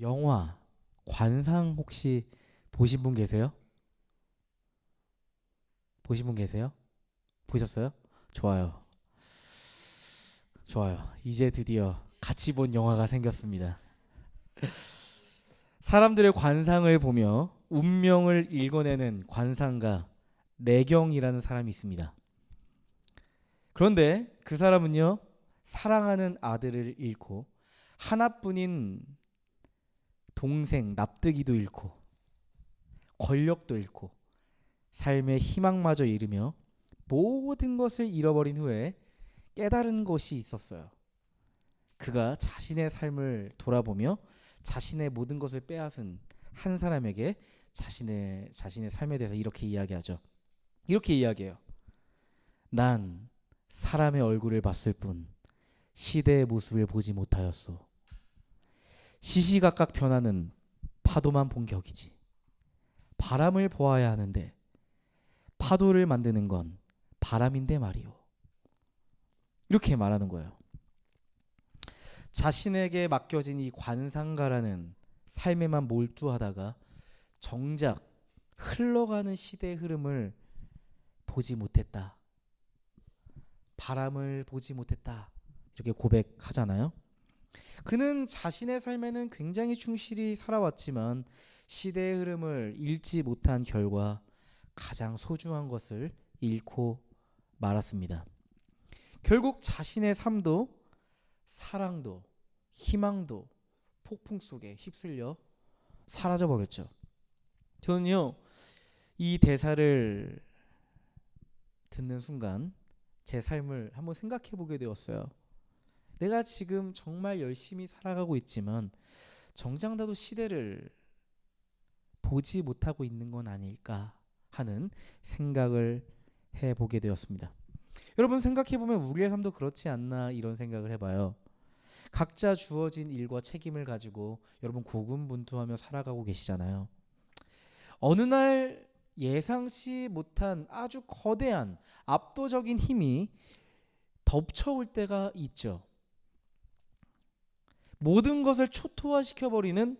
영화 관상 혹시 보신 분 계세요? 보신 분 계세요? 보셨어요? 좋아요. 좋아요. 이제 드디어 같이 본 영화가 생겼습니다. 사람들의 관상을 보며 운명을 읽어내는 관상가 내경이라는 사람이 있습니다. 그런데 그 사람은요, 사랑하는 아들을 잃고 하나뿐인 동생 납득이도 잃고 권력도 잃고 삶의 희망마저 잃으며 모든 것을 잃어버린 후에 깨달은 것이 있었어요. 그가 자신의 삶을 돌아보며 자신의 모든 것을 빼앗은 한 사람에게 자신의 삶에 대해서 이렇게 이야기하죠. 이렇게 이야기해요. 난 사람의 얼굴을 봤을 뿐 시대의 모습을 보지 못하였소. 시시각각 변하는 파도만 본 격이지. 바람을 보아야 하는데 파도를 만드는 건 바람인데 말이오. 이렇게 말하는 거예요. 자신에게 맡겨진 이 관상가라는 삶에만 몰두하다가 정작 흘러가는 시대의 흐름을 보지 못했다. 바람을 보지 못했다. 이렇게 고백하잖아요. 그는 자신의 삶에는 굉장히 충실히 살아왔지만 시대의 흐름을 읽지 못한 결과 가장 소중한 것을 잃고 말았습니다. 결국 자신의 삶도 사랑도 희망도 폭풍 속에 휩쓸려 사라져 버렸죠. 저는요, 이 대사를 듣는 순간 제 삶을 한번 생각해 보게 되었어요. 내가 지금 정말 열심히 살아가고 있지만 정작 나도 시대를 보지 못하고 있는 건 아닐까 하는 생각을 해보게 되었습니다. 여러분 생각해보면 우리의 삶도 그렇지 않나 이런 생각을 해봐요. 각자 주어진 일과 책임을 가지고 여러분 고군분투하며 살아가고 계시잖아요. 어느 날 예상치 못한 아주 거대한 압도적인 힘이 덮쳐올 때가 있죠. 모든 것을 초토화시켜버리는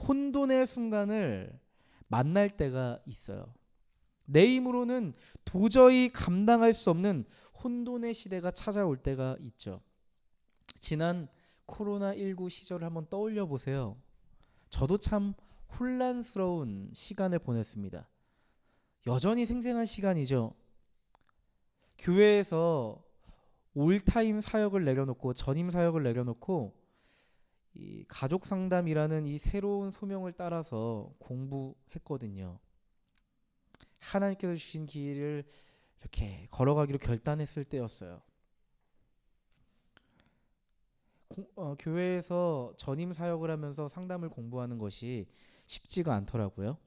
혼돈의 순간을 만날 때가 있어요. 내 힘으로는 도저히 감당할 수 없는 혼돈의 시대가 찾아올 때가 있죠. 지난 코로나19 시절을 한번 떠올려 보세요. 저도 참 혼란스러운 시간을 보냈습니다. 여전히 생생한 시간이죠. 교회에서 올타임 사역을 내려놓고 전임 사역을 내려놓고 이 가족 상담이라는 이 새로운 소명을 따라서 공부했거든요. 하나님께서 주신 길을 이렇게 걸어가기로 결단했을 때였어요. 교회에서 전임 사역을 하면서 상담을 공부하는 것이 쉽지가 않더라고요.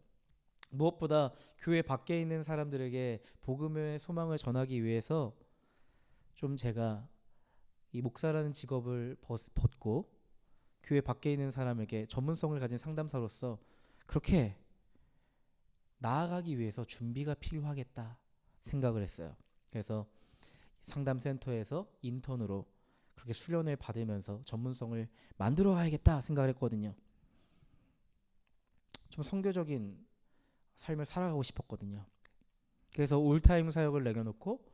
무엇보다 교회 밖에 있는 사람들에게 복음의 소망을 전하기 위해서 좀 제가 이 목사라는 직업을 벗고 교회 밖에 있는 사람에게 전문성을 가진 상담사로서 그렇게 나아가기 위해서 준비가 필요하겠다 생각을 했어요. 그래서 상담센터에서 인턴으로 그렇게 수련을 받으면서 전문성을 만들어 와야겠다 생각을 했거든요. 좀 선교적인 삶을 살아가고 싶었거든요. 그래서 올타임 사역을 내려놓고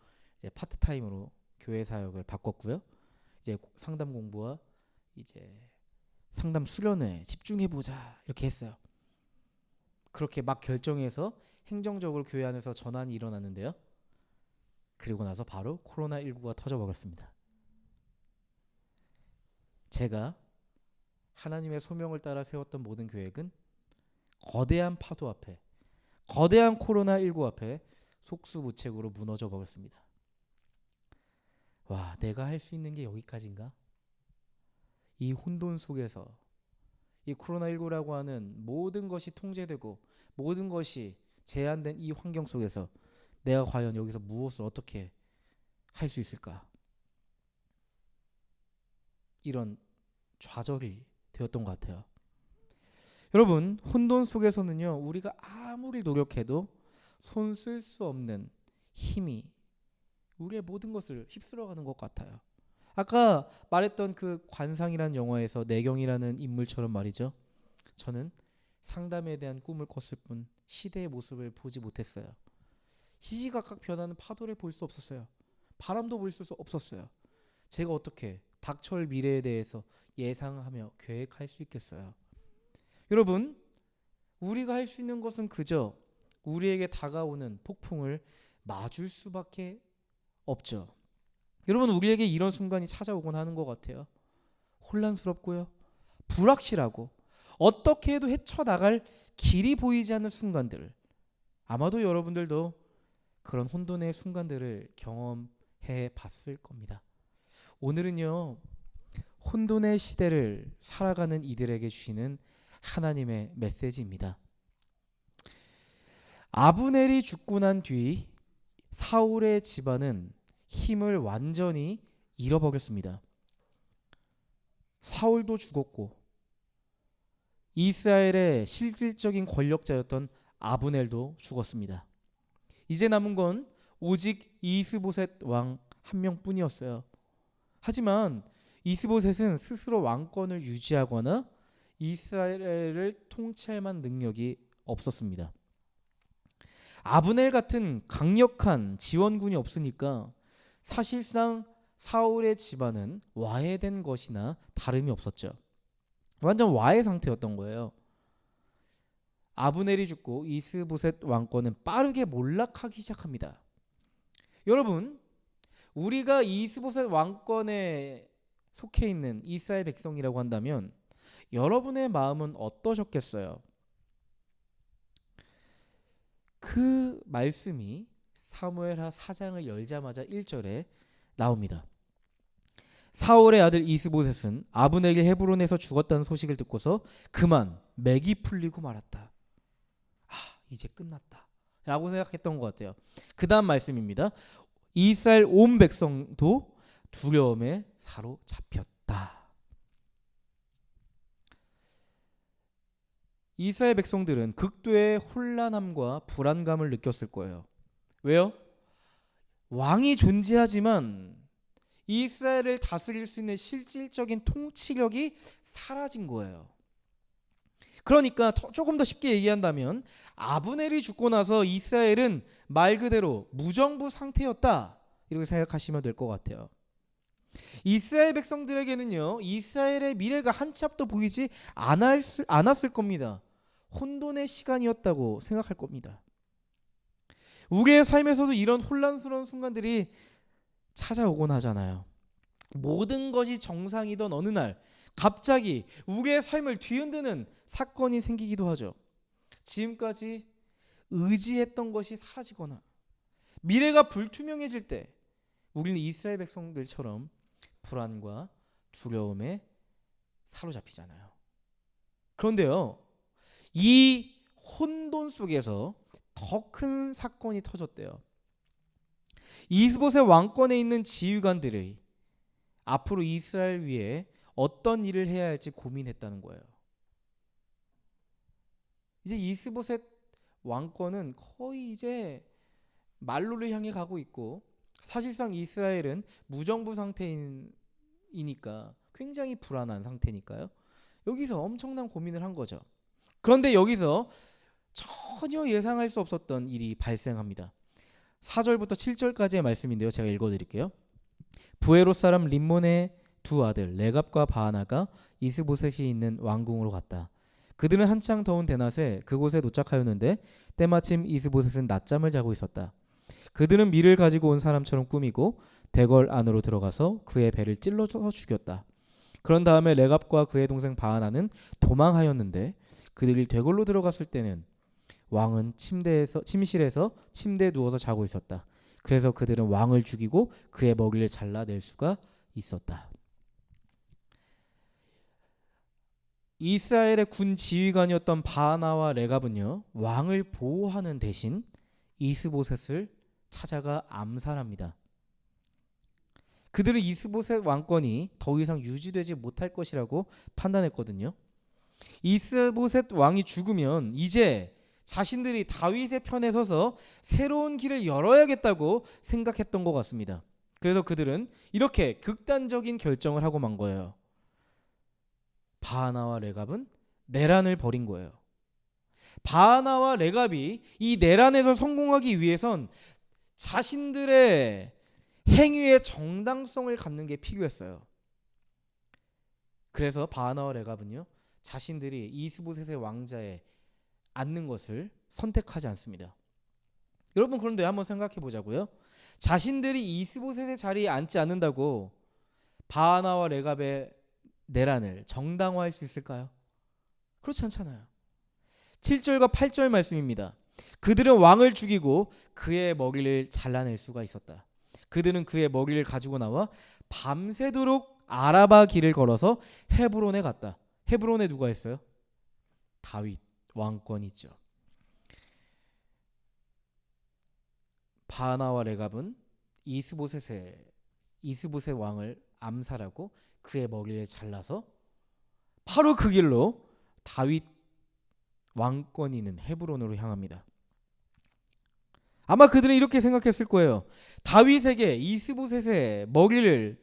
이제 파트타임으로 교회 사역을 바꿨고요. 이제 상담 공부와 이제 상담 수련에 집중해 보자 이렇게 했어요. 그렇게 막 결정해서 행정적으로 교회 안에서 전환이 일어났는데요. 그리고 나서 바로 코로나19가 터져버렸습니다. 제가 하나님의 소명을 따라 세웠던 모든 계획은 거대한 파도 앞에, 거대한 코로나19 앞에 속수무책으로 무너져 버렸습니다. 와, 내가 할 수 있는 게 여기까지인가? 이 혼돈 속에서 이 코로나19라고 하는 모든 것이 통제되고 모든 것이 제한된 이 환경 속에서 내가 과연 여기서 무엇을 어떻게 할 수 있을까? 이런 좌절이 되었던 것 같아요. 여러분, 혼돈 속에서는요, 우리가 아무리 노력해도 손 쓸 수 없는 힘이 우리의 모든 것을 휩쓸어가는 것 같아요. 아까 말했던 그 관상이라는 영화에서 내경이라는 인물처럼 말이죠. 저는 상담에 대한 꿈을 꿨을 뿐 시대의 모습을 보지 못했어요. 시시각각 변하는 파도를 볼 수 없었어요. 바람도 볼 수 없었어요. 제가 어떻게 닥쳐올 미래에 대해서 예상하며 계획할 수 있겠어요? 여러분, 우리가 할 수 있는 것은 그저 우리에게 다가오는 폭풍을 맞을 수밖에 없죠. 여러분, 우리에게 이런 순간이 찾아오곤 하는 것 같아요. 혼란스럽고요, 불확실하고 어떻게 해도 헤쳐나갈 길이 보이지 않는 순간들. 아마도 여러분들도 그런 혼돈의 순간들을 경험해 봤을 겁니다. 오늘은요, 혼돈의 시대를 살아가는 이들에게 주시는 하나님의 메시지입니다. 아브넬이 죽고 난 뒤 사울의 집안은 힘을 완전히 잃어버렸습니다. 사울도 죽었고 이스라엘의 실질적인 권력자였던 아브넬도 죽었습니다. 이제 남은 건 오직 이스보셋 왕 한 명뿐이었어요. 하지만 이스보셋은 스스로 왕권을 유지하거나 이스라엘을 통치할 만한 능력이 없었습니다. 아브넬 같은 강력한 지원군이 없으니까 사실상 사울의 집안은 와해된 것이나 다름이 없었죠. 완전 와해 상태였던 거예요. 아브넬이 죽고 이스보셋 왕권은 빠르게 몰락하기 시작합니다. 여러분, 우리가 이스보셋 왕권에 속해 있는 이스라엘 백성이라고 한다면 여러분의 마음은 어떠셨겠어요? 그 말씀이 사무엘하 4장을 열자마자 1절에 나옵니다. 사울의 아들 이스보셋은 아브넬이 헤브론에서 죽었다는 소식을 듣고서 그만 맥이 풀리고 말았다. 이제 끝났다 라고 생각했던 것 같아요. 그 다음 말씀입니다. 이스라엘 온 백성도 두려움에 사로잡혔다. 이스라엘 백성들은 극도의 혼란함과 불안감을 느꼈을 거예요. 왜요? 왕이 존재하지만 이스라엘을 다스릴 수 있는 실질적인 통치력이 사라진 거예요. 그러니까 조금 더 쉽게 얘기한다면 아브넬이 죽고 나서 이스라엘은 말 그대로 무정부 상태였다, 이렇게 생각하시면 될 것 같아요. 이스라엘 백성들에게는요, 이스라엘의 미래가 한치 앞도 보이지 않았을 겁니다. 혼돈의 시간이었다고 생각할 겁니다. 우리의 삶에서도 이런 혼란스러운 순간들이 찾아오곤 하잖아요. 모든 것이 정상이던 어느 날 갑자기 우리의 삶을 뒤흔드는 사건이 생기기도 하죠. 지금까지 의지했던 것이 사라지거나 미래가 불투명해질 때 우리는 이스라엘 백성들처럼 불안과 두려움에 사로잡히잖아요. 그런데요, 이 혼돈 속에서 더 큰 사건이 터졌대요. 이스보셋 왕권에 있는 지휘관들이 앞으로 이스라엘 위에 어떤 일을 해야 할지 고민했다는 거예요. 이제 이스보셋 왕권은 거의 이제 만로를 향해 가고 있고, 사실상 이스라엘은 무정부 상태이니까 굉장히 불안한 상태니까요. 여기서 엄청난 고민을 한 거죠. 그런데 여기서 전혀 예상할 수 없었던 일이 발생합니다. 4절부터 7절까지의 말씀인데요, 제가 읽어드릴게요. 부에롯 사람 림몬의 두 아들 레갑과 바하나가 이스보셋이 있는 왕궁으로 갔다. 그들은 한창 더운 대낮에 그곳에 도착하였는데 때마침 이스보셋은 낮잠을 자고 있었다. 그들은 밀을 가지고 온 사람처럼 꾸미고 대궐 안으로 들어가서 그의 배를 찔러서 죽였다. 그런 다음에 레갑과 그의 동생 바하나는 도망하였는데 그들이 대궐로 들어갔을 때는 왕은 침실에서 침대에 누워서 자고 있었다. 그래서 그들은 왕을 죽이고 그의 먹이를 잘라낼 수가 있었다. 이스라엘의 군 지휘관이었던 바하나와 레갑은요, 왕을 보호하는 대신 이스보셋을 찾아가 암살합니다. 그들은 이스보셋 왕권이 더 이상 유지되지 못할 것이라고 판단했거든요. 이스보셋 왕이 죽으면 이제 자신들이 다윗의 편에 서서 새로운 길을 열어야겠다고 생각했던 것 같습니다. 그래서 그들은 이렇게 극단적인 결정을 하고 만 거예요. 바하나와 레갑은 내란을 벌인 거예요. 바하나와 레갑이 이 내란에서 성공하기 위해선 자신들의 행위의 정당성을 갖는 게 필요했어요. 그래서 바하나와 레갑은요, 자신들이 이스보셋의 왕자에 앉는 것을 선택하지 않습니다. 여러분, 그런데 한번 생각해 보자고요. 자신들이 이스보셋의 자리에 앉지 않는다고 바하나와 레갑의 내란을 정당화할 수 있을까요? 그렇지 않잖아요. 7절과 8절 말씀입니다. 그들은 왕을 죽이고 그의 머리를 잘라낼 수가 있었다. 그들은 그의 머리를 가지고 나와 밤새도록 아라바 길을 걸어서 헤브론에 갔다. 헤브론에 누가 있어요? 다윗 왕권이 있죠. 바하나와 레갑은 이스보셋 왕을 암살하고 그의 머리를 잘라서 바로 그 길로 다윗 왕권이 있는 헤브론으로 향합니다. 아마 그들은 이렇게 생각했을 거예요. 다윗에게 이스보셋의 머리를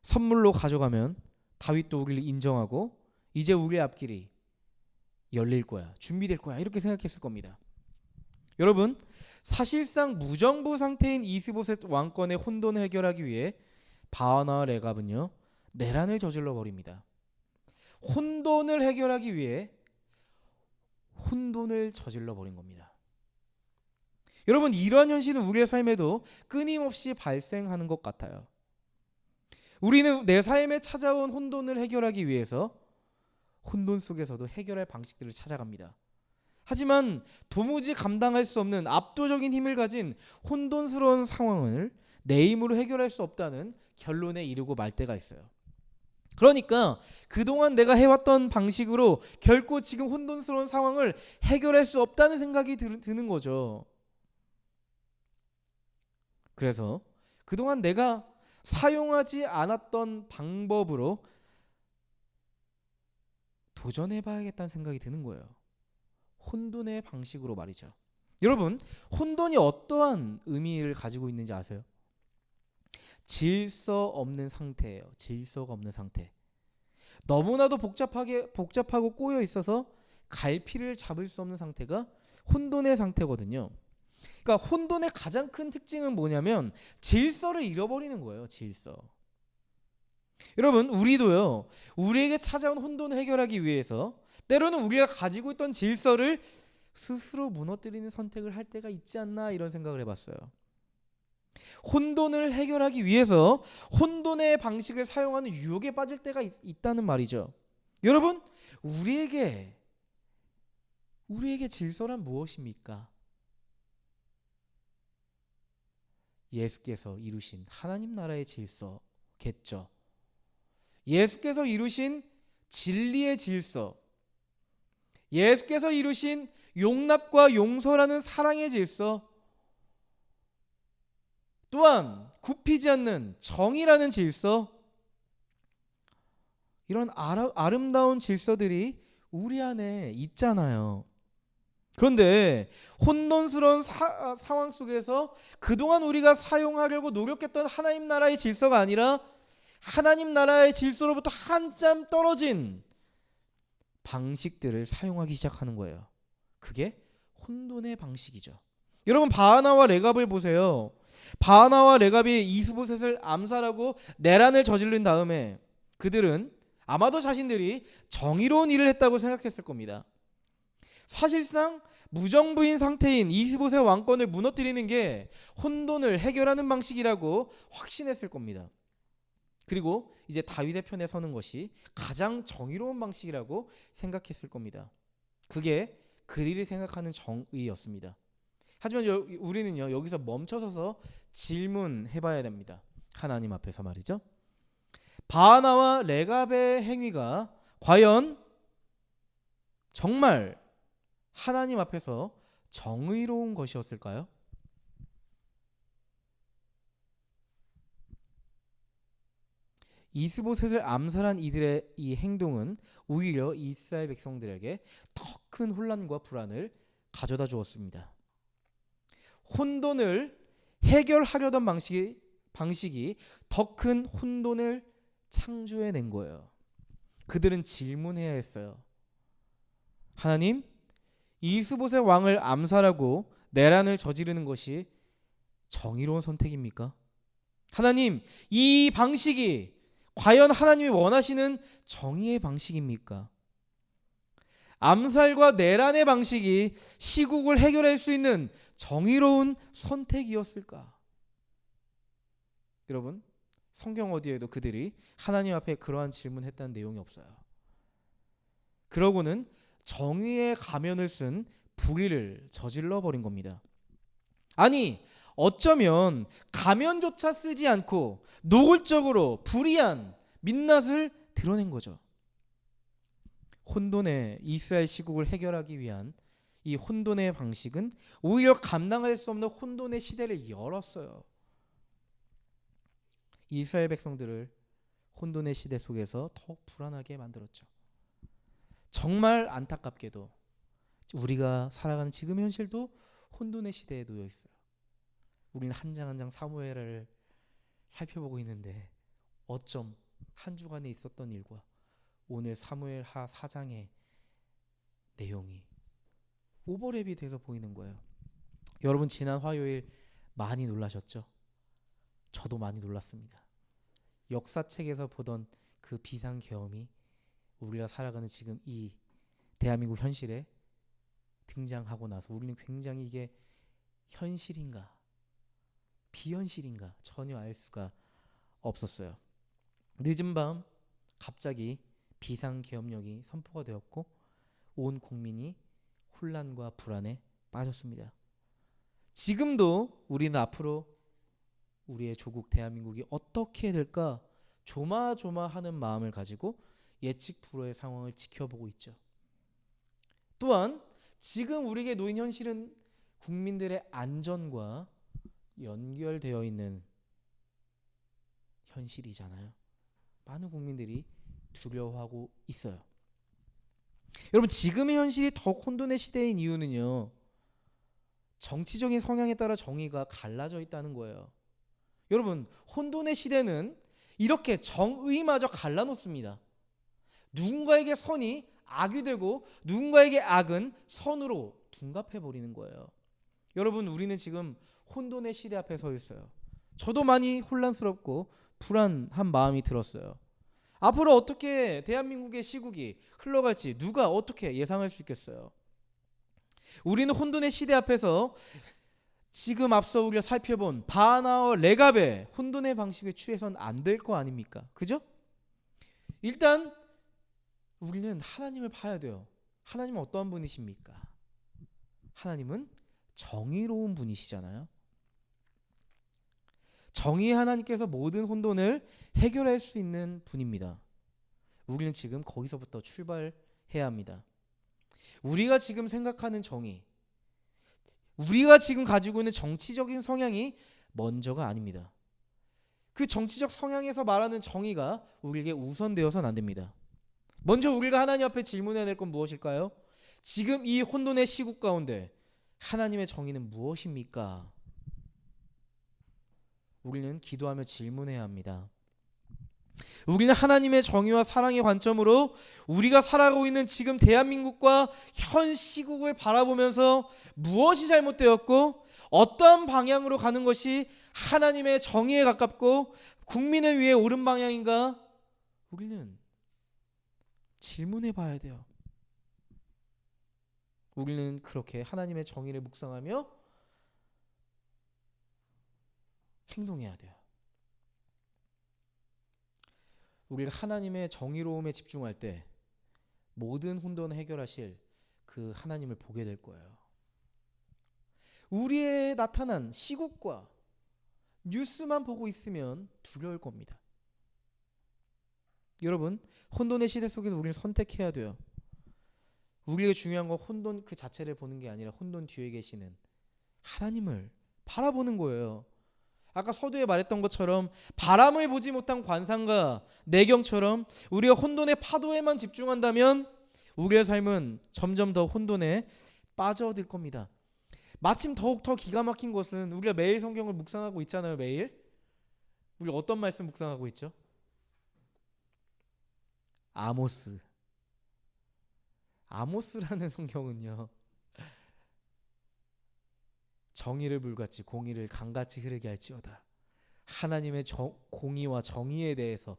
선물로 가져가면 다윗도 우리를 인정하고 이제 우리의 앞길이 열릴 거야, 준비될 거야, 이렇게 생각했을 겁니다. 여러분, 사실상 무정부 상태인 이스보셋 왕권의 혼돈을 해결하기 위해 바하나와 레갑은요, 내란을 저질러 버립니다. 혼돈을 해결하기 위해 혼돈을 저질러 버린 겁니다. 여러분, 이러한 현실은 우리의 삶에도 끊임없이 발생하는 것 같아요. 우리는 내 삶에 찾아온 혼돈을 해결하기 위해서 혼돈 속에서도 해결할 방식들을 찾아갑니다. 하지만 도무지 감당할 수 없는 압도적인 힘을 가진 혼돈스러운 상황을 내 힘으로 해결할 수 없다는 결론에 이르고 말 때가 있어요. 그러니까 그동안 내가 해왔던 방식으로 결코 지금 혼돈스러운 상황을 해결할 수 없다는 생각이 드는 거죠. 그래서 그동안 내가 사용하지 않았던 방법으로 도전해봐야겠다는 생각이 드는 거예요. 혼돈의 방식으로 말이죠. 여러분, 혼돈이 어떠한 의미를 가지고 있는지 아세요? 질서 없는 상태예요. 질서가 없는 상태. 너무나도 복잡하고 꼬여 있어서 갈피를 잡을 수 없는 상태가 혼돈의 상태거든요. 그러니까 혼돈의 가장 큰 특징은 뭐냐면 질서를 잃어버리는 거예요. 질서. 여러분, 우리도요, 우리에게 찾아온 혼돈을 해결하기 위해서 때로는 우리가 가지고 있던 질서를 스스로 무너뜨리는 선택을 할 때가 있지 않나, 이런 생각을 해봤어요. 혼돈을 해결하기 위해서 혼돈의 방식을 사용하는 유혹에 빠질 때가 있다는 말이죠. 여러분, 우리에게 질서란 무엇입니까? 예수께서 이루신 하나님 나라의 질서겠죠. 예수께서 이루신 진리의 질서, 예수께서 이루신 용납과 용서라는 사랑의 질서, 또한 굽히지 않는 정의라는 질서, 이런 아름다운 질서들이 우리 안에 있잖아요. 그런데 혼돈스러운 상황 속에서 그동안 우리가 사용하려고 노력했던 하나님 나라의 질서가 아니라 하나님 나라의 질서로부터 한참 떨어진 방식들을 사용하기 시작하는 거예요. 그게 혼돈의 방식이죠. 여러분, 바하나와 레갑을 보세요. 바하나와 레갑이 이스보셋을 암살하고 내란을 저지른 다음에 그들은 아마도 자신들이 정의로운 일을 했다고 생각했을 겁니다. 사실상 무정부인 상태인 이스보셋 왕권을 무너뜨리는 게 혼돈을 해결하는 방식이라고 확신했을 겁니다. 그리고 이제 다윗의 편에 서는 것이 가장 정의로운 방식이라고 생각했을 겁니다. 그게 그들이 생각하는 정의였습니다. 하지만 우리는요, 여기서 멈춰서서 질문해봐야 됩니다. 하나님 앞에서 말이죠. 바하나와 레갑의 행위가 과연 정말 하나님 앞에서 정의로운 것이었을까요? 이스보셋을 암살한 이들의 이 행동은 오히려 이스라엘 백성들에게 더 큰 혼란과 불안을 가져다 주었습니다. 혼돈을 해결하려던 방식이 더 큰 혼돈을 창조해낸 거예요. 그들은 질문해야 했어요. 하나님, 이스보셋 왕을 암살하고 내란을 저지르는 것이 정의로운 선택입니까? 하나님, 이 방식이 과연 하나님이 원하시는 정의의 방식입니까? 암살과 내란의 방식이 시국을 해결할 수 있는 정의로운 선택이었을까? 여러분, 성경 어디에도 그들이 하나님 앞에 그러한 질문했다는 내용이 없어요. 그러고는 정의의 가면을 쓴 불의를 저질러 버린 겁니다. 아니, 어쩌면 가면조차 쓰지 않고 노골적으로 불의한 민낯을 드러낸 거죠. 혼돈의 이스라엘 시국을 해결하기 위한 이 혼돈의 방식은 오히려 감당할 수 없는 혼돈의 시대를 열었어요. 이스라엘 백성들을 혼돈의 시대 속에서 더욱 불안하게 만들었죠. 정말 안타깝게도 우리가 살아가는 지금의 현실도 혼돈의 시대에 놓여 있어요. 우리는 한 장 한 장 사무엘을 살펴보고 있는데 어쩜 한 주간에 있었던 일과 오늘 사무엘 하 4장의 내용이 오버랩이 돼서 보이는 거예요. 여러분, 지난 화요일 많이 놀라셨죠? 저도 많이 놀랐습니다. 역사책에서 보던 그 비상계엄이 우리가 살아가는 지금 이 대한민국 현실에 등장하고 나서 우리는 굉장히 이게 현실인가 비현실인가 전혀 알 수가 없었어요. 늦은 밤 갑자기 비상계엄령이 선포가 되었고 온 국민이 혼란과 불안에 빠졌습니다. 지금도 우리는 앞으로 우리의 조국 대한민국이 어떻게 될까 조마조마하는 마음을 가지고 예측 불허의 상황을 지켜보고 있죠. 또한 지금 우리에게 놓인 현실은 국민들의 안전과 연결되어 있는 현실이잖아요. 많은 국민들이 두려워하고 있어요. 여러분, 지금의 현실이 더 혼돈의 시대인 이유는요, 정치적인 성향에 따라 정의가 갈라져 있다는 거예요. 여러분, 혼돈의 시대는 이렇게 정의마저 갈라놓습니다. 누군가에게 선이 악이 되고 누군가에게 악은 선으로 둔갑해버리는 거예요. 여러분, 우리는 지금 혼돈의 시대 앞에 서 있어요. 저도 많이 혼란스럽고 불안한 마음이 들었어요. 앞으로 어떻게 대한민국의 시국이 흘러갈지 누가 어떻게 예상할 수 있겠어요? 우리는 혼돈의 시대 앞에서 지금 앞서 우리가 살펴본 바나와 레갑의 혼돈의 방식을 취해서는 안 될 거 아닙니까? 그죠? 일단 우리는 하나님을 봐야 돼요. 하나님은 어떠한 분이십니까? 하나님은 정의로운 분이시잖아요. 정의의 하나님께서 모든 혼돈을 해결할 수 있는 분입니다. 우리는 지금 거기서부터 출발해야 합니다. 우리가 지금 생각하는 정의, 우리가 지금 가지고 있는 정치적인 성향이 먼저가 아닙니다. 그 정치적 성향에서 말하는 정의가 우리에게 우선되어서는 안 됩니다. 먼저 우리가 하나님 앞에 질문해야 될 건 무엇일까요? 지금 이 혼돈의 시국 가운데 하나님의 정의는 무엇입니까? 우리는 기도하며 질문해야 합니다. 우리는 하나님의 정의와 사랑의 관점으로 우리가 살아가고 있는 지금 대한민국과 현 시국을 바라보면서 무엇이 잘못되었고 어떠한 방향으로 가는 것이 하나님의 정의에 가깝고 국민을 위해 옳은 방향인가? 우리는 질문해 봐야 돼요. 우리는 그렇게 하나님의 정의를 묵상하며 행동해야 돼요. 우리가 하나님의 정의로움에 집중할 때 모든 혼돈을 해결하실 그 하나님을 보게 될 거예요. 우리의 나타난 시국과 뉴스만 보고 있으면 두려울 겁니다. 여러분, 혼돈의 시대 속에서 우리는 선택해야 돼요. 우리에게 중요한 건 혼돈 그 자체를 보는 게 아니라 혼돈 뒤에 계시는 하나님을 바라보는 거예요. 아까 서두에 말했던 것처럼 바람을 보지 못한 관상가 내경처럼 우리가 혼돈의 파도에만 집중한다면 우리의 삶은 점점 더 혼돈에 빠져들 겁니다. 마침 더욱 더 기가 막힌 것은 우리가 매일 성경을 묵상하고 있잖아요. 매일 우리 어떤 말씀 묵상하고 있죠? 아모스 아모스라는 성경은요, 정의를 불같이 공의를 강같이 흐르게 할지어다, 하나님의 공의와 정의에 대해서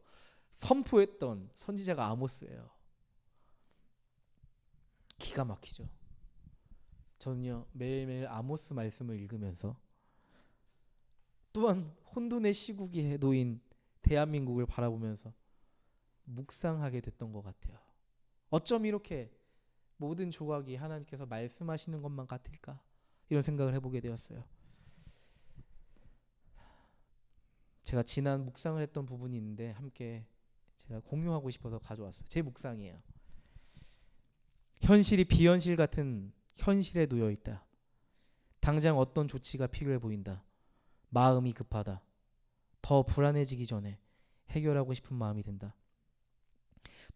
선포했던 선지자가 아모스예요. 기가 막히죠. 저는요, 매일매일 아모스 말씀을 읽으면서 또한 혼돈의 시국에 놓인 대한민국을 바라보면서 묵상하게 됐던 것 같아요. 어쩜 이렇게 모든 조각이 하나님께서 말씀하시는 것만 같을까, 이런 생각을 해보게 되었어요. 제가 지난 묵상을 했던 부분이 있는데 함께 제가 공유하고 싶어서 가져왔어요. 제 묵상이에요. 현실이 비현실 같은 현실에 놓여 있다. 당장 어떤 조치가 필요해 보인다. 마음이 급하다. 더 불안해지기 전에 해결하고 싶은 마음이 든다.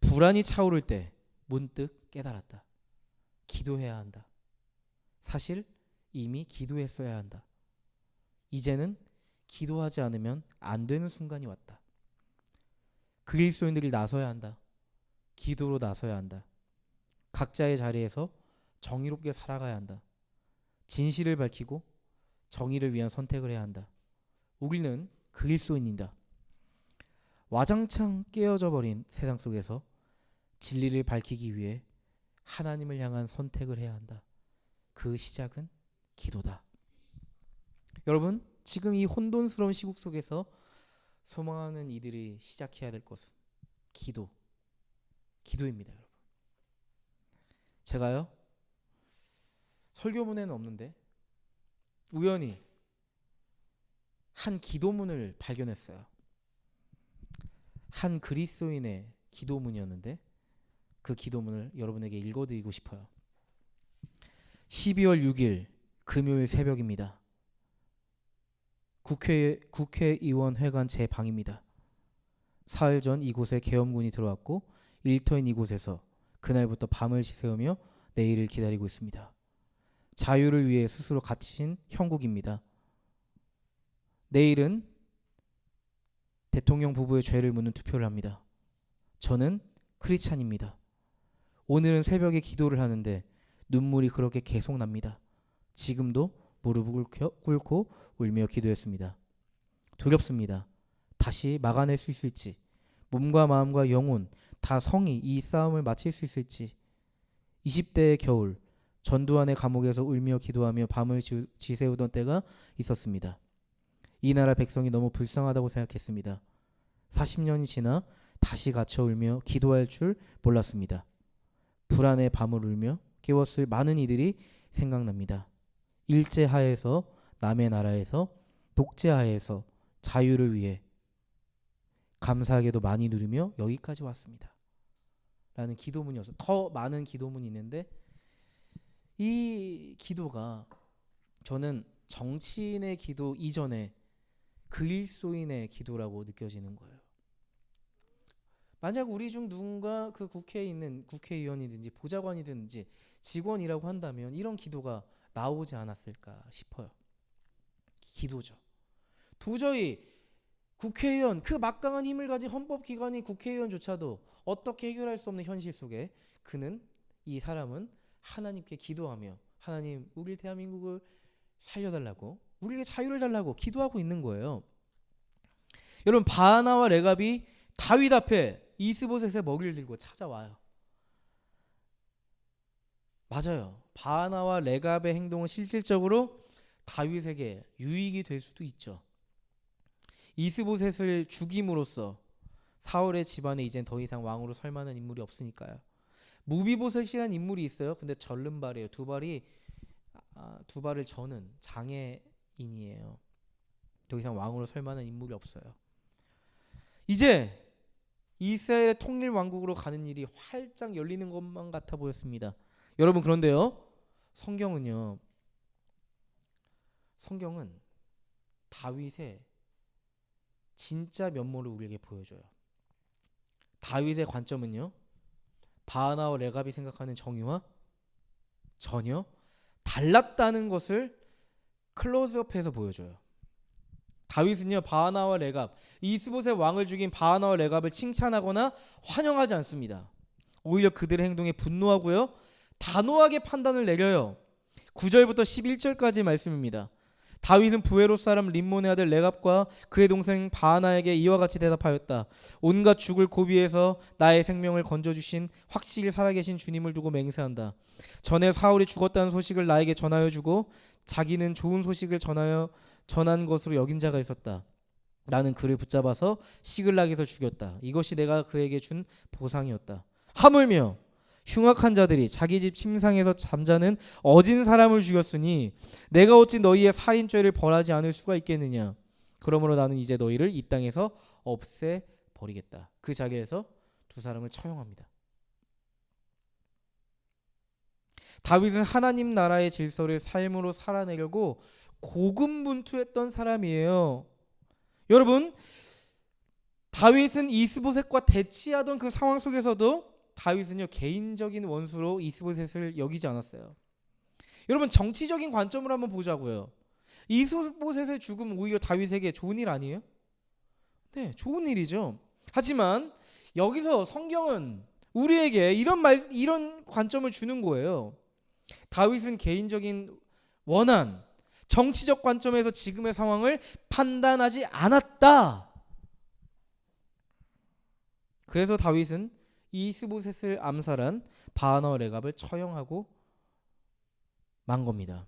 불안이 차오를 때 문득 깨달았다. 기도해야 한다. 사실 이미 기도했어야 한다. 이제는 기도하지 않으면 안 되는 순간이 왔다. 그리스도인들이 나서야 한다. 기도로 나서야 한다. 각자의 자리에서 정의롭게 살아가야 한다. 진실을 밝히고 정의를 위한 선택을 해야 한다. 우리는 그리스도인이다. 와장창 깨어져 버린 세상 속에서 진리를 밝히기 위해 하나님을 향한 선택을 해야 한다. 그 시작은 기도다. 여러분, 지금 이 혼돈스러운 시국 속에서 소망하는 이들이 시작해야 될 것은 기도입니다, 여러분. 제가요, 설교문에는 없는데 우연히 한 기도문을 발견했어요. 한 그리스도인의 기도문이었는데 그 기도문을 여러분에게 읽어드리고 싶어요. 12월 6일 금요일 새벽입니다. 국회의원회관 제 방입니다. 사흘 전 이곳에 계엄군이 들어왔고 일터인 이곳에서 그날부터 밤을 지새우며 내일을 기다리고 있습니다. 자유를 위해 스스로 갇힌 형국입니다. 내일은 대통령 부부의 죄를 묻는 투표를 합니다. 저는 크리스찬입니다. 오늘은 새벽에 기도를 하는데 눈물이 그렇게 계속 납니다. 지금도 무릎을 꿇고 울며 기도했습니다. 두렵습니다. 다시 막아낼 수 있을지, 몸과 마음과 영혼 다 성이 이 싸움을 마칠 수 있을지. 20대의 겨울, 전두환의 감옥에서 울며 기도하며 밤을 지새우던 때가 있었습니다. 이 나라 백성이 너무 불쌍하다고 생각했습니다. 40년이 지나 다시 갇혀 울며 기도할 줄 몰랐습니다. 불안의 밤을 울며 깨웠을 많은 이들이 생각납니다. 일제하에서, 남의 나라에서, 독재하에서 자유를 위해 감사하게도 많이 누리며 여기까지 왔습니다. 라는 기도문이어서 더 많은 기도문이 있는데, 이 기도가 저는 정치인의 기도 이전에 그리스도인의 기도라고 느껴지는 거예요. 만약 우리 중 누군가 그 국회에 있는 국회의원이든지 보좌관이든지 직원이라고 한다면 이런 기도가 나오지 않았을까 싶어요. 기도죠. 도저히 국회의원, 그 막강한 힘을 가진 헌법기관인 국회의원조차도 어떻게 해결할 수 없는 현실 속에 이 사람은 하나님께 기도하며, 하나님, 우리 대한민국을 살려달라고, 우리에게 자유를 달라고 기도하고 있는 거예요. 여러분, 바하나와 레갑이 다윗 앞에 이스보셋의 먹이를 들고 찾아와요. 맞아요. 바하나와 레갑의 행동은 실질적으로 다윗에게 유익이 될 수도 있죠. 이스보셋을 죽임으로써 사울의 집안에 이젠 더 이상 왕으로 설 만한 인물이 없으니까요. 무비보셋이라는 인물이 있어요. 근데 절름발이에요. 두 발을 저는 장애인이에요. 더 이상 왕으로 설 만한 인물이 없어요. 이제 이스라엘의 통일 왕국으로 가는 일이 활짝 열리는 것만 같아 보였습니다. 여러분, 그런데요, 성경은 다윗의 진짜 면모를 우리에게 보여줘요. 다윗의 관점은요, 바하나와 레갑이 생각하는 정의와 전혀 달랐다는 것을 클로즈업해서 보여줘요. 다윗은요, 바하나와 레갑, 이스보셋 왕을 죽인 바하나와 레갑을 칭찬하거나 환영하지 않습니다. 오히려 그들의 행동에 분노하고요, 단호하게 판단을 내려요. 9절부터 11절까지 말씀입니다. 다윗은 부에롯 사람 림몬의 아들 레갑과 그의 동생 바하나에게 이와 같이 대답하였다. 온갖 죽을 고비에서 나의 생명을 건져주신 확실히 살아계신 주님을 두고 맹세한다. 전에 사울이 죽었다는 소식을 나에게 전하여 주고 자기는 좋은 소식을 전한 것으로 여긴 자가 있었다. 나는 그를 붙잡아서 시글락에서 죽였다. 이것이 내가 그에게 준 보상이었다. 하물며 흉악한 자들이 자기 집 침상에서 잠자는 어진 사람을 죽였으니 내가 어찌 너희의 살인죄를 벌하지 않을 수가 있겠느냐. 그러므로 나는 이제 너희를 이 땅에서 없애버리겠다. 그 자리에서 두 사람을 처형합니다. 다윗은 하나님 나라의 질서를 삶으로 살아내려고 고군분투했던 사람이에요. 여러분, 다윗은 이스보셋과 대치하던 그 상황 속에서도 다윗은요, 개인적인 원수로 이스보셋을 여기지 않았어요. 여러분, 정치적인 관점으로 한번 보자고요. 이스보셋의 죽음 오히려 다윗에게 좋은 일 아니에요? 네, 좋은 일이죠. 하지만 여기서 성경은 우리에게 이런 관점을 주는 거예요. 다윗은 개인적인 원한, 정치적 관점에서 지금의 상황을 판단하지 않았다. 그래서 다윗은 이스보셋을 암살한 바하나 레갑을 처형하고 만 겁니다.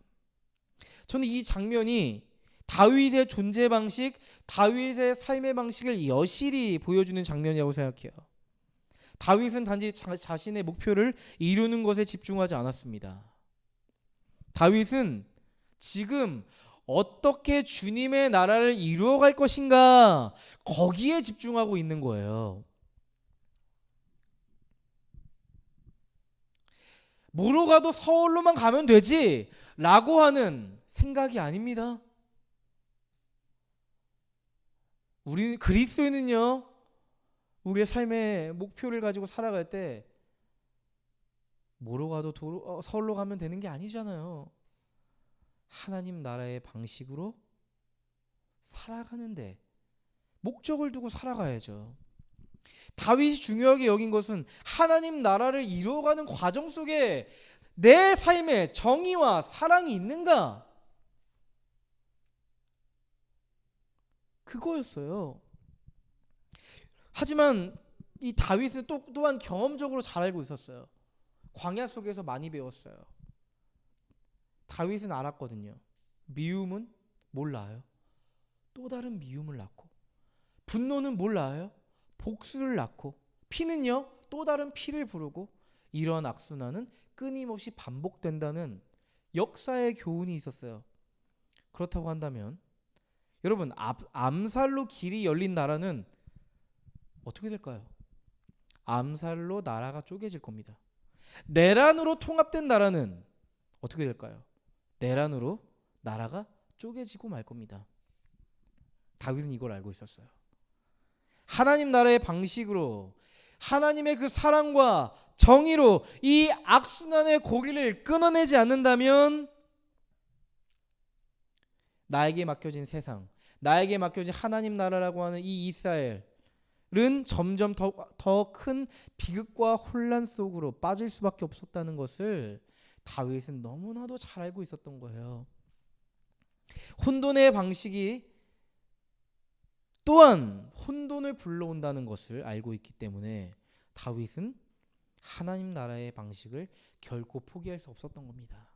저는 이 장면이 다윗의 존재 방식, 다윗의 삶의 방식을 여실히 보여주는 장면이라고 생각해요. 다윗은 단지 자신의 목표를 이루는 것에 집중하지 않았습니다. 다윗은 지금 어떻게 주님의 나라를 이루어갈 것인가, 거기에 집중하고 있는 거예요. 뭐로 가도 서울로만 가면 되지 라고 하는 생각이 아닙니다. 우리 그리스도인은요, 우리의 삶의 목표를 가지고 살아갈 때 뭐로 가도 서울로 가면 되는 게 아니잖아요. 하나님 나라의 방식으로 살아가는데 목적을 두고 살아가야죠. 다윗이 중요하게 여긴 것은 하나님 나라를 이루어가는 과정 속에 내 삶에 정의와 사랑이 있는가? 그거였어요. 하지만 이 다윗은 또한 경험적으로 잘 알고 있었어요. 광야 속에서 많이 배웠어요. 다윗은 알았거든요. 미움은 뭘 낳아요? 또 다른 미움을 낳고, 분노는 뭘 낳아요? 복수를 낳고, 피는요 또 다른 피를 부르고, 이러한 악순환은 끊임없이 반복된다는 역사의 교훈이 있었어요. 그렇다고 한다면 여러분, 암살로 길이 열린 나라는 어떻게 될까요? 암살로 나라가 쪼개질 겁니다. 내란으로 통합된 나라는 어떻게 될까요? 내란으로 나라가 쪼개지고 말 겁니다. 다윗은 이걸 알고 있었어요. 하나님 나라의 방식으로, 하나님의 그 사랑과 정의로 이 악순환의 고리를 끊어내지 않는다면 나에게 맡겨진 세상, 나에게 맡겨진 하나님 나라라고 하는 이 이스라엘은 점점 더 큰 비극과 혼란 속으로 빠질 수밖에 없었다는 것을 다윗은 너무나도 잘 알고 있었던 거예요. 혼돈의 방식이 또한 혼돈을 불러온다는 것을 알고 있기 때문에 다윗은 하나님 나라의 방식을 결코 포기할 수 없었던 겁니다.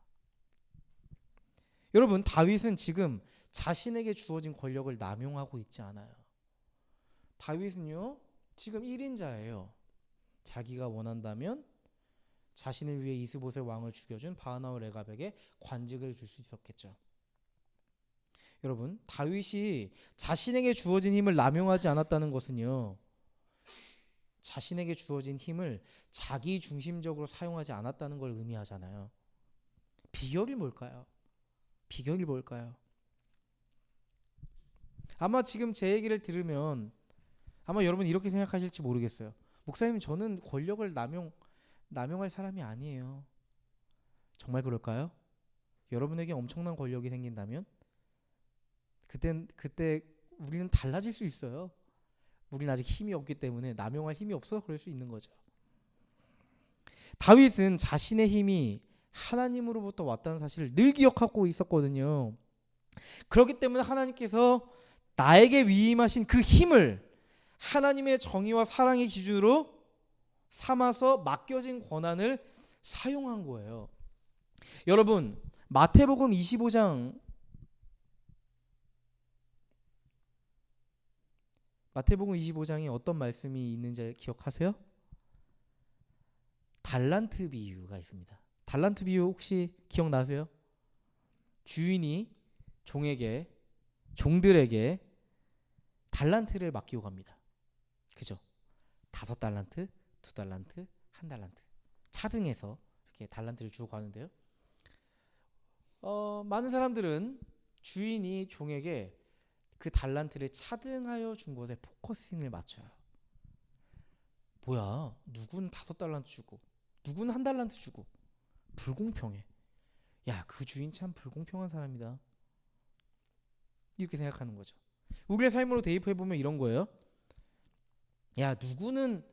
여러분, 다윗은 지금 자신에게 주어진 권력을 남용하고 있지 않아요. 다윗은요, 지금 1인자예요. 자기가 원한다면 자신을 위해 이스보셋 왕을 죽여준 바하나 레갑에게 관직을 줄 수 있었겠죠. 여러분, 다윗이 자신에게 주어진 힘을 남용하지 않았다는 것은요, 자신에게 주어진 힘을 자기 중심적으로 사용하지 않았다는 걸 의미하잖아요. 비결이 뭘까요? 비결이 뭘까요? 아마 지금 제 얘기를 들으면 아마 여러분 이렇게 생각하실지 모르겠어요. 목사님, 저는 권력을 남용할 사람이 아니에요. 정말 그럴까요? 여러분에게 엄청난 권력이 생긴다면 그때 우리는 달라질 수 있어요. 우리는 아직 힘이 없기 때문에, 남용할 힘이 없어서 그럴 수 있는 거죠. 다윗은 자신의 힘이 하나님으로부터 왔다는 사실을 늘 기억하고 있었거든요. 그렇기 때문에 하나님께서 나에게 위임하신 그 힘을 하나님의 정의와 사랑의 기준으로 삼아서 맡겨진 권한을 사용한 거예요. 여러분, 마태복음 25장에 어떤 말씀이 있는지 기억하세요? 달란트 비유가 있습니다. 달란트 비유 혹시 기억나세요? 주인이 종들에게 달란트를 맡기고 갑니다. 그죠? 5달란트, 2달란트, 1달란트 차등해서 이렇게 달란트를 주고 가는데요. 많은 사람들은 주인이 종에게 그 달란트를 차등하여 준 것에 포커싱을 맞춰요. 뭐야, 누군 5달란트 주고 누군 1달란트 주고 불공평해. 야, 그 주인 참 불공평한 사람이다. 이렇게 생각하는 거죠. 우리의 삶으로 대입해보면 이런 거예요. 야, 누구는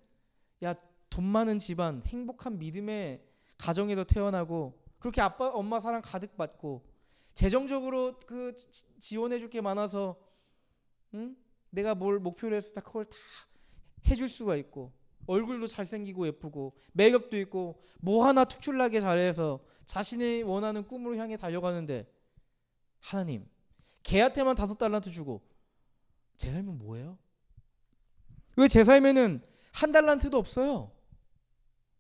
돈 많은 집안, 행복한 믿음의 가정에서 태어나고 그렇게 아빠 엄마 사랑 가득 받고 재정적으로 그 지원해줄 게 많아서 내가 뭘 목표로 했을 때 그걸 다 해줄 수가 있고 얼굴도 잘생기고 예쁘고 매력도 있고 뭐 하나 특출나게 잘해서 자신이 원하는 꿈으로 향해 달려가는데 하나님, 걔한테만 5달란트 주고 제 삶은 뭐예요? 왜 제 삶에는 1달란트도 없어요?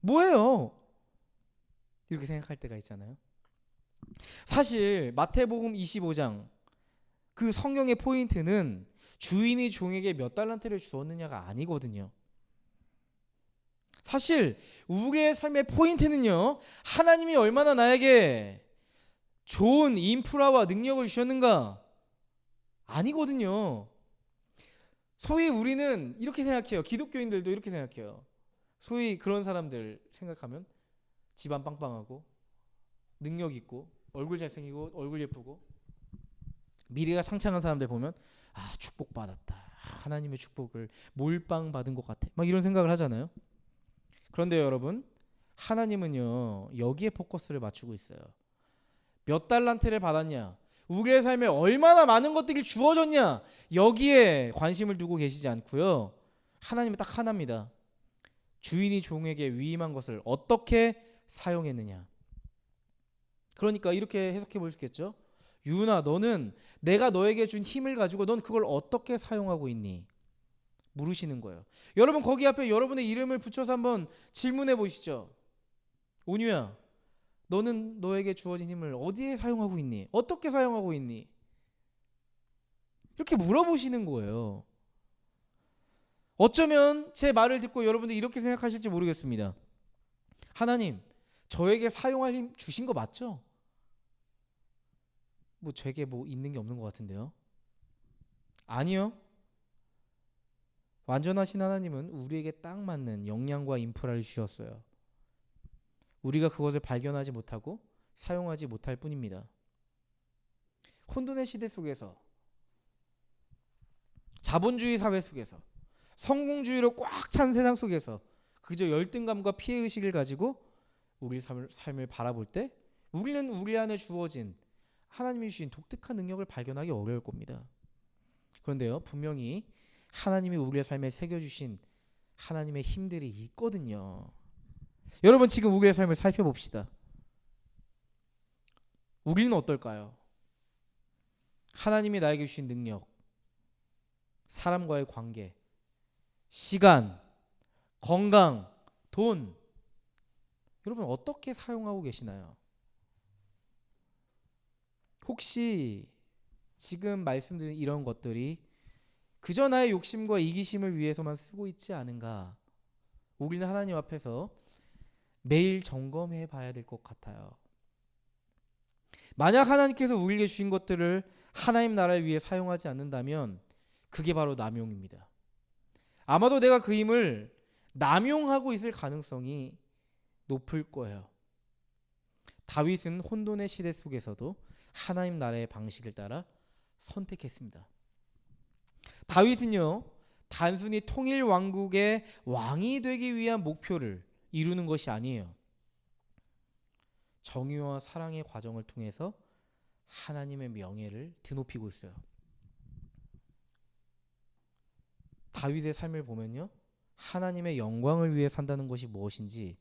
뭐예요? 이렇게 생각할 때가 있잖아요. 사실 마태복음 25장 그 성경의 포인트는 주인이 종에게 몇 달란트를 주었느냐가 아니거든요. 사실 우리의 삶의 포인트는요, 하나님이 얼마나 나에게 좋은 인프라와 능력을 주셨는가 아니거든요. 소위 우리는 이렇게 생각해요. 기독교인들도 이렇게 생각해요. 소위 그런 사람들 생각하면 집안 빵빵하고 능력 있고 얼굴 잘생기고 얼굴 예쁘고 미래가 창창한 사람들 보면 축복받았다. 하나님의 축복을 몰빵 받은 것 같아. 막 이런 생각을 하잖아요. 그런데 여러분, 하나님은요, 여기에 포커스를 맞추고 있어요. 몇 달란트를 받았냐, 우리의 삶에 얼마나 많은 것들이 주어졌냐, 여기에 관심을 두고 계시지 않고요. 하나님은 딱 하나입니다. 주인이 종에게 위임한 것을 어떻게 사용했느냐. 그러니까 이렇게 해석해 볼 수 있겠죠. 유은아, 너는 내가 너에게 준 힘을 가지고 넌 그걸 어떻게 사용하고 있니? 물으시는 거예요. 여러분, 거기 앞에 여러분의 이름을 붙여서 한번 질문해 보시죠. 온유야, 너는 너에게 주어진 힘을 어디에 사용하고 있니? 어떻게 사용하고 있니? 이렇게 물어보시는 거예요. 어쩌면 제 말을 듣고 여러분들 이렇게 생각하실지 모르겠습니다. 하나님, 저에게 사용할 힘 주신 거 맞죠? 제게 있는 게 없는 것 같은데요. 아니요. 완전하신 하나님은 우리에게 딱 맞는 역량과 인프라를 주셨어요. 우리가 그것을 발견하지 못하고 사용하지 못할 뿐입니다. 혼돈의 시대 속에서, 자본주의 사회 속에서, 성공주의로 꽉 찬 세상 속에서 그저 열등감과 피해의식을 가지고 우리 삶을 바라볼 때 우리는 우리 안에 주어진 하나님이 주신 독특한 능력을 발견하기 어려울 겁니다. 그런데요, 분명히 하나님이 우리의 삶에 새겨주신 하나님의 힘들이 있거든요. 여러분, 지금 우리의 삶을 살펴봅시다. 우리는 어떨까요? 하나님이 나에게 주신 능력, 사람과의 관계, 시간, 건강, 돈, 여러분 어떻게 사용하고 계시나요? 혹시 지금 말씀드린 이런 것들이 그저 나의 욕심과 이기심을 위해서만 쓰고 있지 않은가? 우리는 하나님 앞에서 매일 점검해 봐야 될 것 같아요. 만약 하나님께서 우리에게 주신 것들을 하나님 나라를 위해 사용하지 않는다면 그게 바로 남용입니다. 아마도 내가 그 힘을 남용하고 있을 가능성이 높을 거예요. 다윗은 혼돈의 시대 속에서도 하나님 나라의 방식을 따라 선택했습니다. 다윗은요, 단순히 통일 왕국의 왕이 되기 위한 목표를 이루는 것이 아니에요. 정의와 사랑의 과정을 통해서 하나님의 명예를 드높이고 있어요. 다윗의 삶을 보면요, 하나님의 영광을 위해 산다는 것이 무엇인지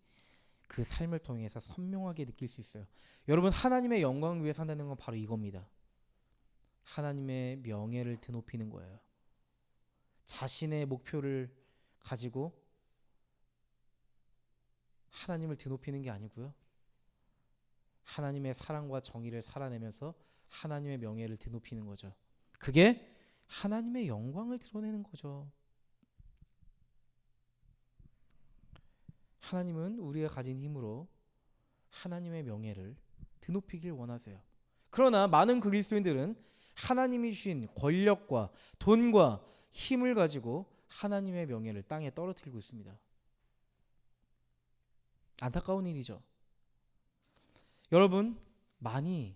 그 삶을 통해서 선명하게 느낄 수 있어요. 여러분, 하나님의 영광을 위해 산다는 건 바로 이겁니다. 하나님의 명예를 드높이는 거예요. 자신의 목표를 가지고 하나님을 드높이는 게 아니고요, 하나님의 사랑과 정의를 살아내면서 하나님의 명예를 드높이는 거죠. 그게 하나님의 영광을 드러내는 거죠. 하나님은 우리가 가진 힘으로 하나님의 명예를 드높이길 원하세요. 그러나 많은 그리스도인들은 하나님이 주신 권력과 돈과 힘을 가지고 하나님의 명예를 땅에 떨어뜨리고 있습니다. 안타까운 일이죠. 여러분, 많이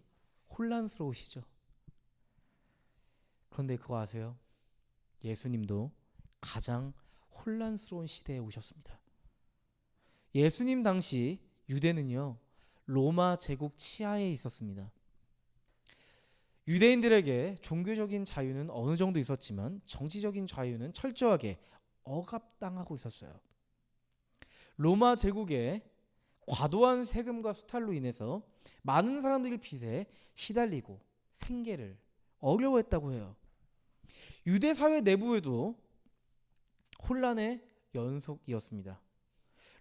혼란스러우시죠? 그런데 그거 아세요? 예수님도 가장 혼란스러운 시대에 오셨습니다. 예수님 당시 유대는요, 로마 제국 치하에 있었습니다. 유대인들에게 종교적인 자유는 어느 정도 있었지만 정치적인 자유는 철저하게 억압당하고 있었어요. 로마 제국의 과도한 세금과 수탈로 인해서 많은 사람들이 빚에 시달리고 생계를 어려워했다고 해요. 유대 사회 내부에도 혼란의 연속이었습니다.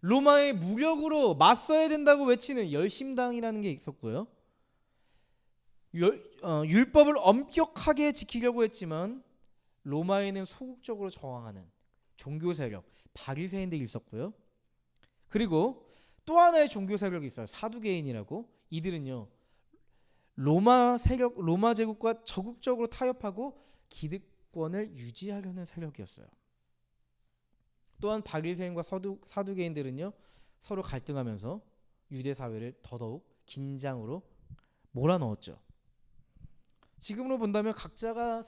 로마의 무력으로 맞서야 된다고 외치는 열심당이라는 게 있었고요. 율법을 엄격하게 지키려고 했지만 로마에는 소극적으로 저항하는 종교 세력, 바리새인들이 있었고요. 그리고 또 하나의 종교 세력이 있어요. 사두개인이라고. 이들은요, 로마 제국과 적극적으로 타협하고 기득권을 유지하려는 세력이었어요. 또한 바리새인과 사두개인들은요, 서로 갈등하면서 유대 사회를 더더욱 긴장으로 몰아넣었죠. 지금으로 본다면 각자가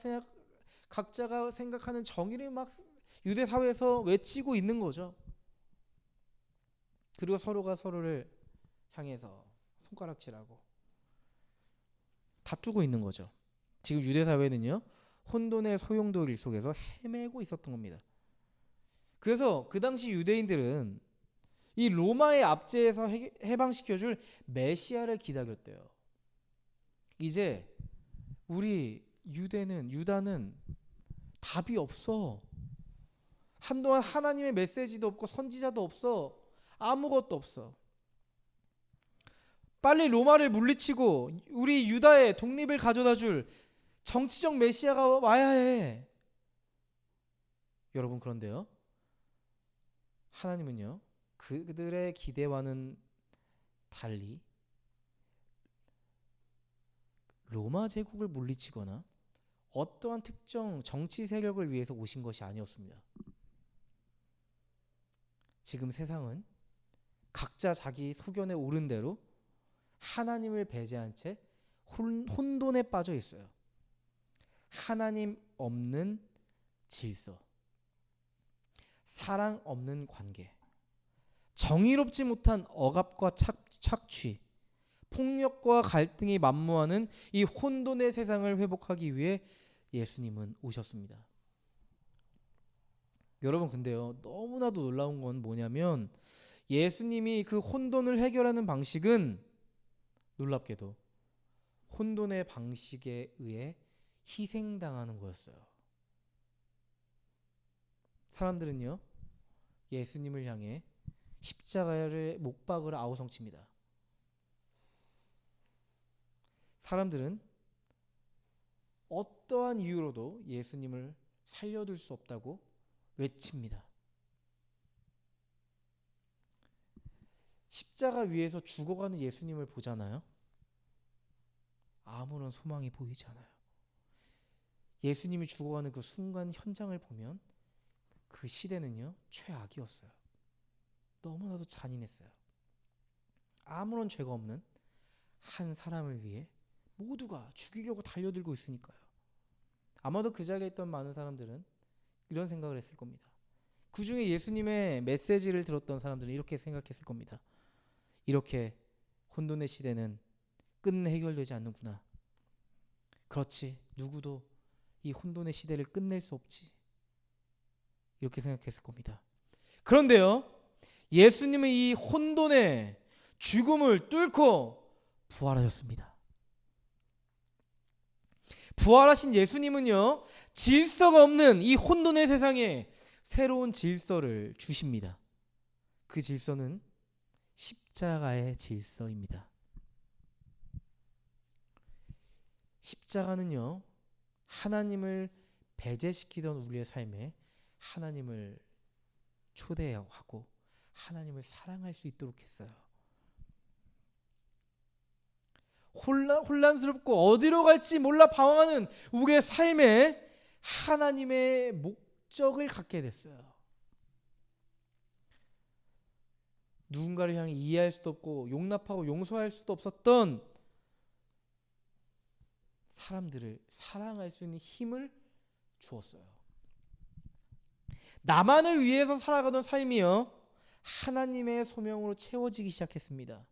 생각하는 정의를 막 유대 사회에서 외치고 있는 거죠. 그리고 서로가 서로를 향해서 손가락질하고 다투고 있는 거죠. 지금 유대 사회는요, 혼돈의 소용돌이 속에서 헤매고 있었던 겁니다. 그래서 그 당시 유대인들은 이 로마의 압제에서 해방시켜줄 메시아를 기다렸대요. 이제 우리 유다는 답이 없어. 한동안 하나님의 메시지도 없고 선지자도 없어. 아무것도 없어. 빨리 로마를 물리치고 우리 유다의 독립을 가져다 줄 정치적 메시아가 와야 해. 여러분, 그런데요, 하나님은요, 그들의 기대와는 달리 로마 제국을 물리치거나 어떠한 특정 정치 세력을 위해서 오신 것이 아니었습니다. 지금 세상은 각자 자기 소견에 오른 대로 하나님을 배제한 채 혼돈에 빠져 있어요. 하나님 없는 질서, 사랑 없는 관계, 정의롭지 못한 억압과 착취, 폭력과 갈등이 만무하는 이 혼돈의 세상을 회복하기 위해 예수님은 오셨습니다. 여러분, 근데요, 너무나도 놀라운 건 뭐냐면 예수님이 그 혼돈을 해결하는 방식은 놀랍게도 혼돈의 방식에 의해 희생당하는 거였어요. 사람들은요, 예수님을 향해 십자가의 목박을 아우성칩니다. 사람들은 어떠한 이유로도 예수님을 살려둘 수 없다고 외칩니다. 십자가 위에서 죽어가는 예수님을 보잖아요. 아무런 소망이 보이지 않아요. 예수님이 죽어가는 그 순간 현장을 보면 그 시대는요, 최악이었어요. 너무나도 잔인했어요. 아무런 죄가 없는 한 사람을 위해 모두가 죽이려고 달려들고 있으니까요. 아마도 그 자리에 있던 많은 사람들은 이런 생각을 했을 겁니다. 그 중에 예수님의 메시지를 들었던 사람들은 이렇게 생각했을 겁니다. 이렇게 혼돈의 시대는 끝내 해결되지 않는구나. 그렇지, 누구도 이 혼돈의 시대를 끝낼 수 없지. 이렇게 생각했을 겁니다. 그런데요, 예수님은 이 혼돈의 죽음을 뚫고 부활하셨습니다. 부활하신 예수님은요, 질서가 없는 이 혼돈의 세상에 새로운 질서를 주십니다. 그 질서는 십자가의 질서입니다. 십자가는요, 하나님을 배제시키던 우리의 삶에 하나님을 초대하고 하나님을 사랑할 수 있도록 했어요. 혼란스럽고 어디로 갈지 몰라 방황하는 우리의 삶에 하나님의 목적을 갖게 됐어요. 누군가를 향해 이해할 수도 없고 용납하고 용서할 수도 없었던 사람들을 사랑할 수 있는 힘을 주었어요. 나만을 위해서 살아가던 삶이요, 하나님의 소명으로 채워지기 시작했습니다.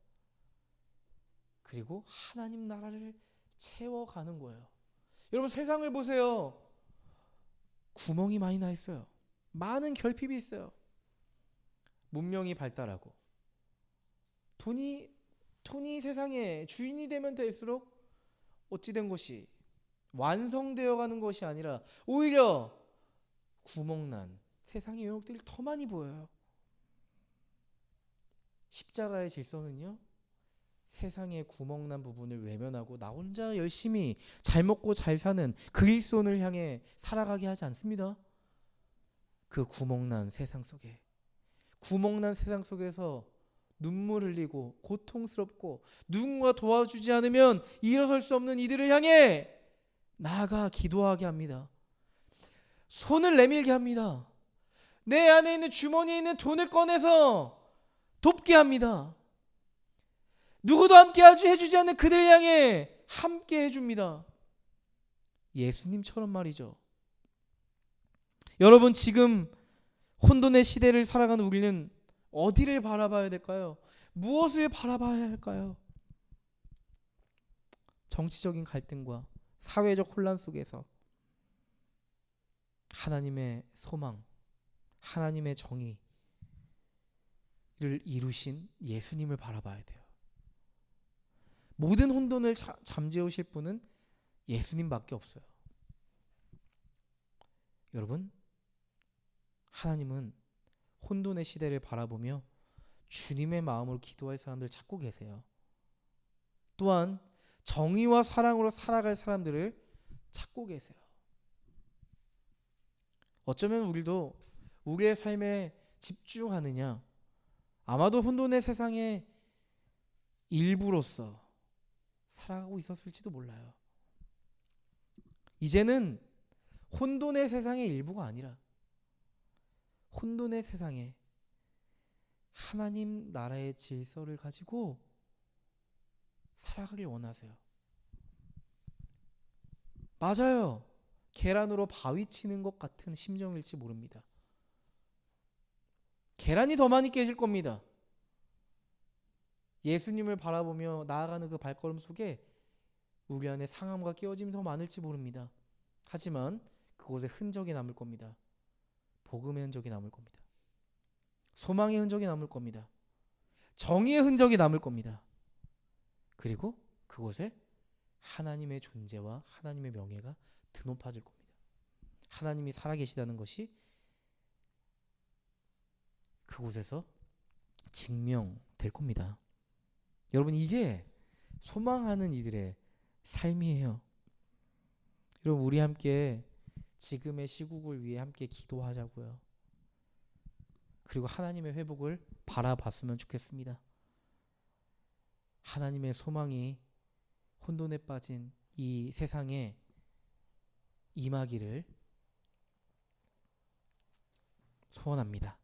그리고 하나님 나라를 채워가는 거예요. 여러분, 세상을 보세요. 구멍이 많이 나 있어요. 많은 결핍이 있어요. 문명이 발달하고 돈이 세상의 주인이 되면 될수록 어찌된 것이 완성되어 가는 것이 아니라 오히려 구멍난 세상의 영역들이 더 많이 보여요. 십자가의 질서는요, 세상의 구멍난 부분을 외면하고 나 혼자 열심히 잘 먹고 잘 사는 그리스도를 향해 살아가게 하지 않습니다. 그 구멍난 세상 속에서 눈물 흘리고 고통스럽고 누군가 도와주지 않으면 일어설 수 없는 이들을 향해 나아가 기도하게 합니다. 손을 내밀게 합니다. 내 안에 있는 주머니에 있는 돈을 꺼내서 돕게 합니다. 누구도 함께 해주지 않는 그들을 향해 함께 해줍니다. 예수님처럼 말이죠. 여러분, 지금 혼돈의 시대를 살아가는 우리는 어디를 바라봐야 될까요? 무엇을 바라봐야 할까요? 정치적인 갈등과 사회적 혼란 속에서 하나님의 소망, 하나님의 정의를 이루신 예수님을 바라봐야 돼요. 모든 혼돈을 잠재우실 분은 예수님밖에 없어요. 여러분, 하나님은 혼돈의 시대를 바라보며 주님의 마음으로 기도할 사람들을 찾고 계세요. 또한 정의와 사랑으로 살아갈 사람들을 찾고 계세요. 어쩌면 우리도 우리의 삶에 집중하느냐, 아마도 혼돈의 세상의 일부로서 살아가고 있었을지도 몰라요. 이제는 혼돈의 세상의 일부가 아니라 혼돈의 세상에 하나님 나라의 질서를 가지고 살아가길 원하세요. 맞아요. 계란으로 바위 치는 것 같은 심정일지 모릅니다. 계란이 더 많이 깨질 겁니다. 예수님을 바라보며 나아가는 그 발걸음 속에 우리 안에 상함과 깨어짐이 더 많을지 모릅니다. 하지만 그곳에 흔적이 남을 겁니다. 복음의 흔적이 남을 겁니다. 소망의 흔적이 남을 겁니다. 정의의 흔적이 남을 겁니다. 그리고 그곳에 하나님의 존재와 하나님의 명예가 드높아질 겁니다. 하나님이 살아계시다는 것이 그곳에서 증명될 겁니다. 여러분, 이게 소망하는 이들의 삶이에요. 여러분, 우리 함께 지금의 시국을 위해 함께 기도하자고요. 그리고 하나님의 회복을 바라봤으면 좋겠습니다. 하나님의 소망이 혼돈에 빠진 이 세상에 임하기를 소원합니다.